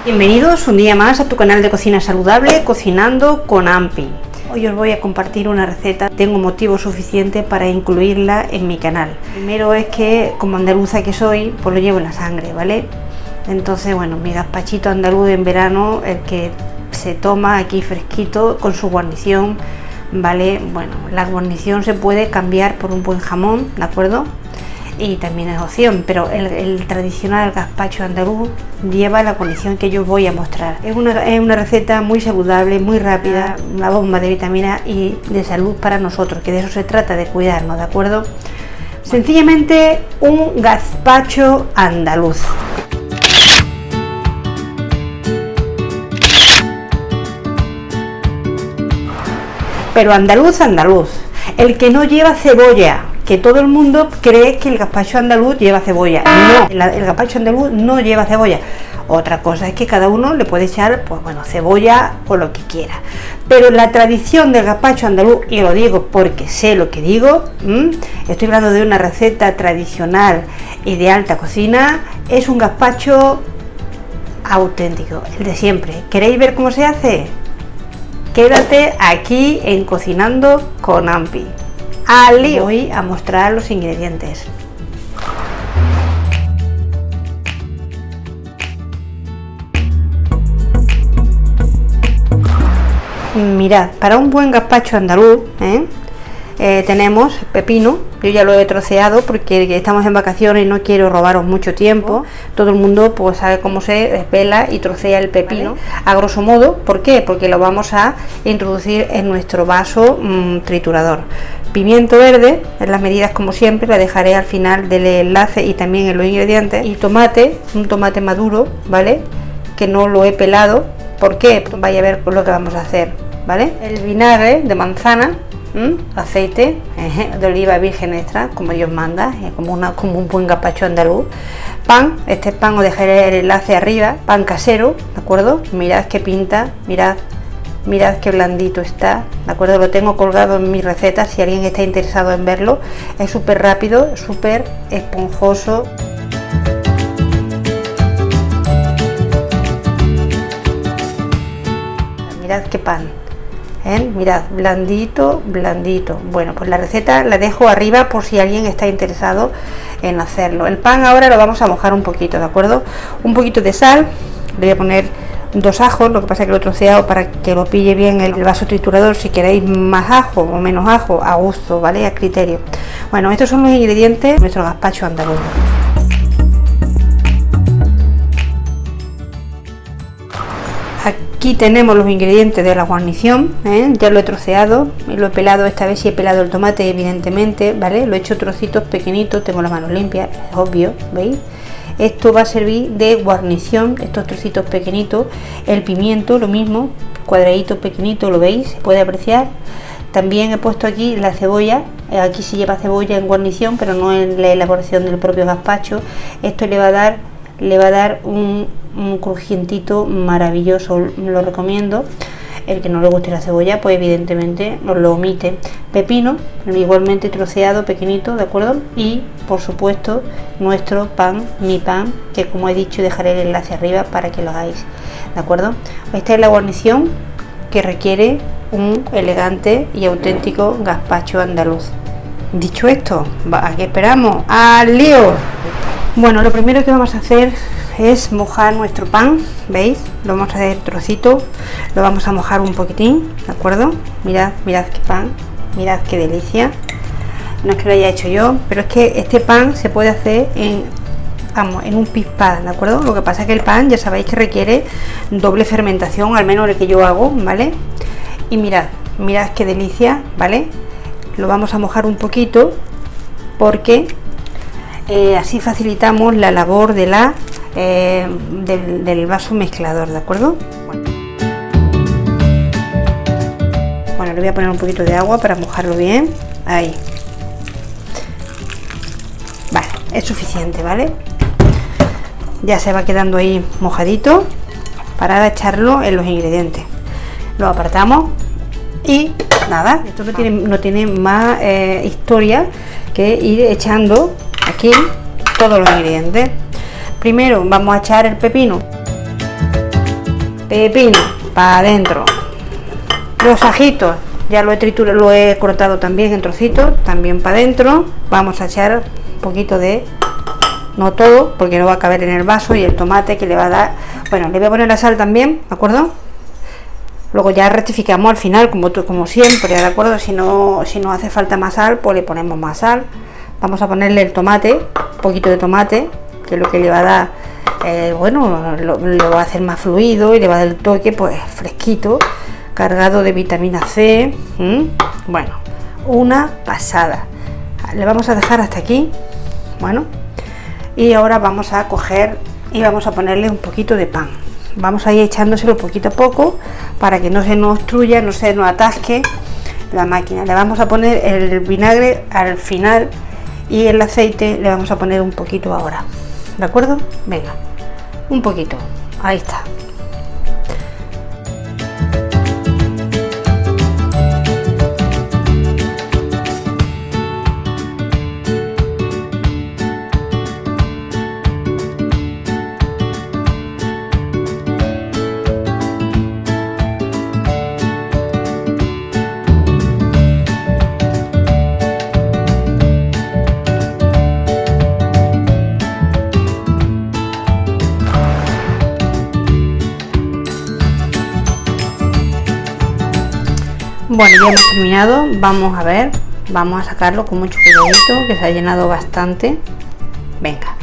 Bienvenidos un día más a tu canal de cocina saludable, Cocinando con Ampi. Hoy os voy a compartir una receta, tengo motivo suficiente para incluirla en mi canal. Primero es que, como andaluza que soy, pues lo llevo en la sangre, ¿vale? Entonces, bueno, mi gazpachito andaluz en verano, el que se toma aquí fresquito con su guarnición, ¿vale? Bueno, la guarnición se puede cambiar por un buen jamón, ¿de acuerdo? Y también es opción, pero el tradicional gazpacho andaluz lleva la guarnición que yo voy a mostrar. Es una receta muy saludable, muy rápida, una bomba de vitaminas y de salud para nosotros, que de eso se trata, de cuidarnos, ¿de acuerdo? Sencillamente un gazpacho andaluz. Pero andaluz, el que no lleva cebolla, que todo el mundo cree que el gazpacho andaluz lleva cebolla. No, el gazpacho andaluz no lleva cebolla. Otra cosa es que cada uno le puede echar, pues bueno, cebolla o lo que quiera. Pero la tradición del gazpacho andaluz, y lo digo porque sé lo que digo, estoy hablando de una receta tradicional y de alta cocina, es un gazpacho auténtico, el de siempre. ¿Queréis ver cómo se hace? Quédate aquí en Cocinando con Ampi. Voy a mostrar los ingredientes. Mirad, para un buen gazpacho andaluz, tenemos pepino. Yo ya lo he troceado porque estamos en vacaciones y no quiero robaros mucho tiempo. Todo el mundo pues sabe cómo se pela y trocea el pepino, ¿vale? A grosso modo. ¿Por qué? Porque lo vamos a introducir en nuestro vaso triturador. Pimiento verde, en las medidas como siempre, la dejaré al final del enlace y también en los ingredientes. Y tomate, un tomate maduro, ¿vale? Que no lo he pelado. ¿Por qué? Pues vaya a ver lo que vamos a hacer, ¿vale? El vinagre de manzana, aceite de oliva virgen extra, como Dios manda, como un buen gazpacho andaluz. Pan, este pan os dejaré el enlace arriba, pan casero, ¿de acuerdo? Mirad qué pinta, mirad qué blandito está, ¿de acuerdo? Lo tengo colgado en mis recetas si alguien está interesado en verlo. Es súper rápido, súper esponjoso. Mirad qué pan, mirad, blandito. Bueno, pues la receta la dejo arriba por si alguien está interesado en hacerlo. El pan ahora lo vamos a mojar un poquito, ¿de acuerdo? Un poquito de sal, le voy a poner 2 ajos, lo que pasa es que lo he troceado para que lo pille bien el vaso triturador. Si queréis más ajo o menos ajo, a gusto, ¿vale? A criterio. Bueno, estos son los ingredientes de nuestro gazpacho andaluz. Aquí tenemos los ingredientes de la guarnición, ya lo he troceado, lo he pelado, esta vez sí he pelado el tomate evidentemente, ¿vale? Lo he hecho trocitos pequeñitos, tengo las manos limpias, es obvio, ¿veis? Esto va a servir de guarnición, estos trocitos pequeñitos. El pimiento, lo mismo, cuadraditos pequeñitos, ¿lo veis? Se puede apreciar. También he puesto aquí la cebolla, aquí sí lleva cebolla en guarnición, pero no en la elaboración del propio gazpacho. Esto le va a dar un crujientito maravilloso, lo recomiendo. El que no le guste la cebolla, pues evidentemente nos lo omite. Pepino, igualmente troceado, pequeñito, ¿de acuerdo? Y por supuesto nuestro pan, mi pan, que como he dicho dejaré el enlace arriba para que lo hagáis, ¿de acuerdo? Esta es la guarnición que requiere un elegante y auténtico gazpacho andaluz. Dicho esto, ¿a qué esperamos? ¡Al lío! Bueno, lo primero que vamos a hacer es mojar nuestro pan, ¿veis? Lo vamos a hacer trocitos, lo vamos a mojar un poquitín, ¿de acuerdo? Mirad qué pan, mirad qué delicia. No es que lo haya hecho yo, pero es que este pan se puede hacer en un pispás, ¿de acuerdo? Lo que pasa es que el pan ya sabéis que requiere doble fermentación, al menos el que yo hago, ¿vale? Y mirad qué delicia, ¿vale? Lo vamos a mojar un poquito porque así facilitamos la labor de del vaso mezclador, ¿de acuerdo? Bueno, le voy a poner un poquito de agua para mojarlo bien. Ahí. Vale, es suficiente, ¿vale? Ya se va quedando ahí mojadito para echarlo en los ingredientes. Lo apartamos y nada, esto no tiene más historia que ir echando aquí todos los ingredientes. Primero vamos a echar el pepino. pepino para adentro, los ajitos ya lo he triturado, lo he cortado también en trocitos, también para adentro. Vamos a echar un poquito de, no todo porque no va a caber en el vaso, y el tomate que le va a dar, bueno, le voy a poner la sal también, ¿de acuerdo? Luego ya rectificamos al final, como siempre, ¿de acuerdo? Si no hace falta más sal, pues le ponemos más sal. Vamos a ponerle el tomate, un poquito de tomate, que es lo que le va a dar, bueno, lo va a hacer más fluido y le va a dar el toque, pues fresquito, cargado de vitamina C. Bueno, una pasada. Le vamos a dejar hasta aquí. Bueno, y ahora vamos a coger y vamos a ponerle un poquito de pan. Vamos a ir echándoselo poquito a poco para que no se nos obstruya, no se nos atasque la máquina. Le vamos a poner el vinagre al final y el aceite le vamos a poner un poquito ahora, ¿de acuerdo? Venga, un poquito, ahí está. Bueno, ya hemos terminado. Vamos a ver, vamos a sacarlo con mucho cuidadito, que se ha llenado bastante. Venga,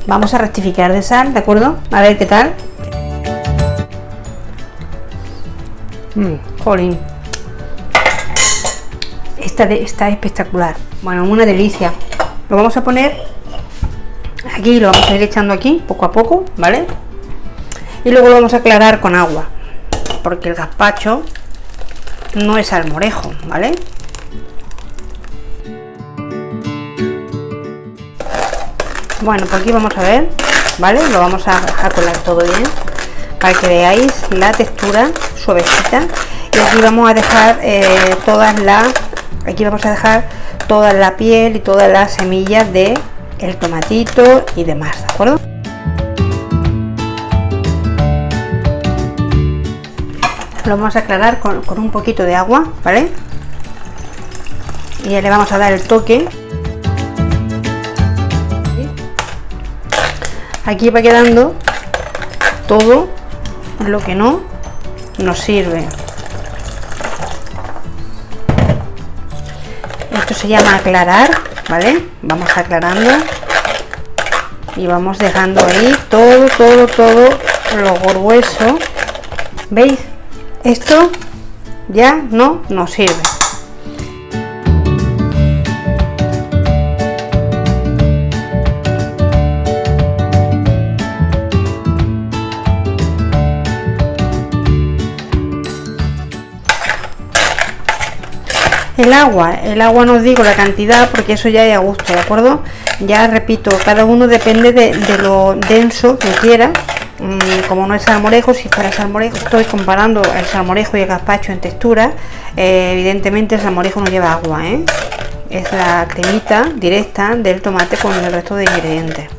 vamos a rectificar de sal, ¿de acuerdo? A ver qué tal. Jolín, está espectacular. Bueno, una delicia. Lo vamos a poner aquí, lo vamos a ir echando aquí poco a poco, ¿vale? Y luego lo vamos a aclarar con agua, porque el gazpacho no es salmorejo, ¿vale? Bueno, por aquí vamos a ver, ¿vale? Lo vamos a colar todo bien para que veáis la textura suavecita. Y aquí vamos a dejar toda la piel y todas las semillas de el tomatito y demás, ¿de acuerdo? Lo vamos a aclarar con un poquito de agua, ¿vale? Y ya le vamos a dar el toque. Aquí va quedando todo lo que no nos sirve. Esto se llama aclarar, ¿vale? Vamos aclarando y vamos dejando ahí todo lo grueso. ¿Veis? Esto ya no nos sirve. El agua no os digo la cantidad porque eso ya es a gusto, ¿de acuerdo? Ya repito, cada uno depende de lo denso que quiera. Como no es salmorejo, si fuera salmorejo, estoy comparando el salmorejo y el gazpacho en textura. Evidentemente el salmorejo no lleva agua, es la cremita directa del tomate con el resto de ingredientes.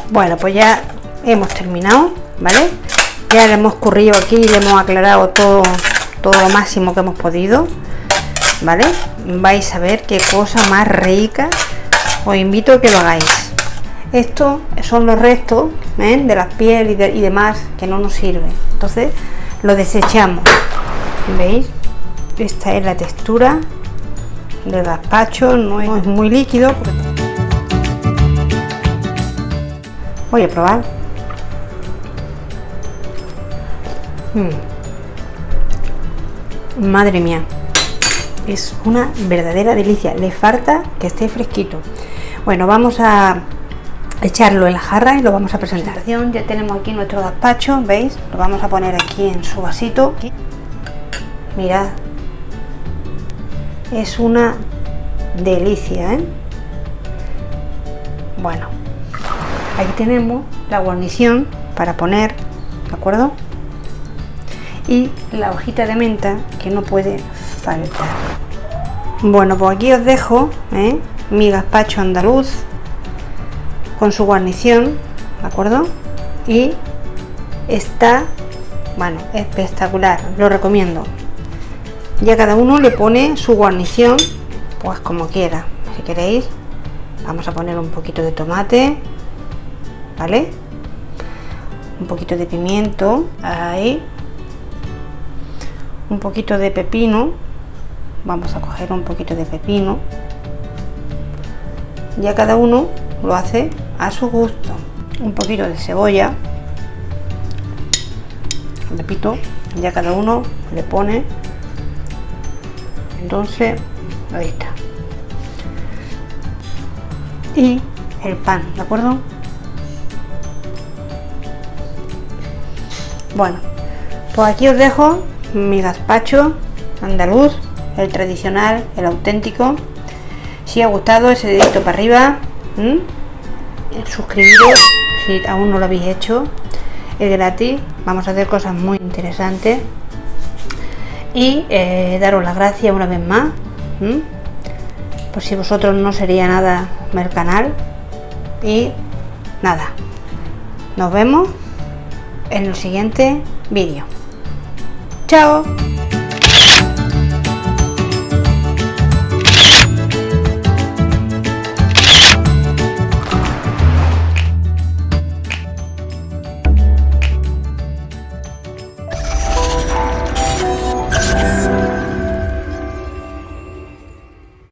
Bueno, pues ya hemos terminado, ¿vale? Ya le hemos currido aquí, le hemos aclarado todo lo máximo que hemos podido, ¿vale? Vais a ver qué cosa más rica. Os invito a que lo hagáis. Estos son los restos de las pieles y demás que no nos sirven. Entonces lo desechamos. ¿Veis? Esta es la textura del gazpacho. No es muy líquido. Voy a probar. Madre mía, es una verdadera delicia. Le falta que esté fresquito. Bueno, vamos a echarlo en la jarra y lo vamos a presentar. Ya tenemos aquí nuestro gazpacho, ¿veis? Lo vamos a poner aquí en su vasito. Mirad, es una delicia, Bueno, aquí tenemos la guarnición para poner, ¿de acuerdo? Y la hojita de menta que no puede faltar. Bueno, pues aquí os dejo mi gazpacho andaluz con su guarnición, ¿de acuerdo? Y está, bueno, espectacular, lo recomiendo. Ya cada uno le pone su guarnición, pues como quiera. Si queréis, vamos a poner un poquito de tomate, ¿vale? Un poquito de pimiento, ahí. Un poquito de pepino, vamos a coger un poquito de pepino. Ya cada uno lo hace a su gusto. Un poquito de cebolla, repito, ya cada uno le pone. Entonces, ahí está. Y el pan, ¿de acuerdo? Bueno, pues aquí os dejo mi gazpacho andaluz, el tradicional, el auténtico. Si os ha gustado, ese dedito para arriba, suscribiros si aún no lo habéis hecho, es gratis, vamos a hacer cosas muy interesantes. Y daros las gracias una vez más, por si vosotros no sería nada el canal. Y nada, nos vemos en el siguiente vídeo. ¡Chao!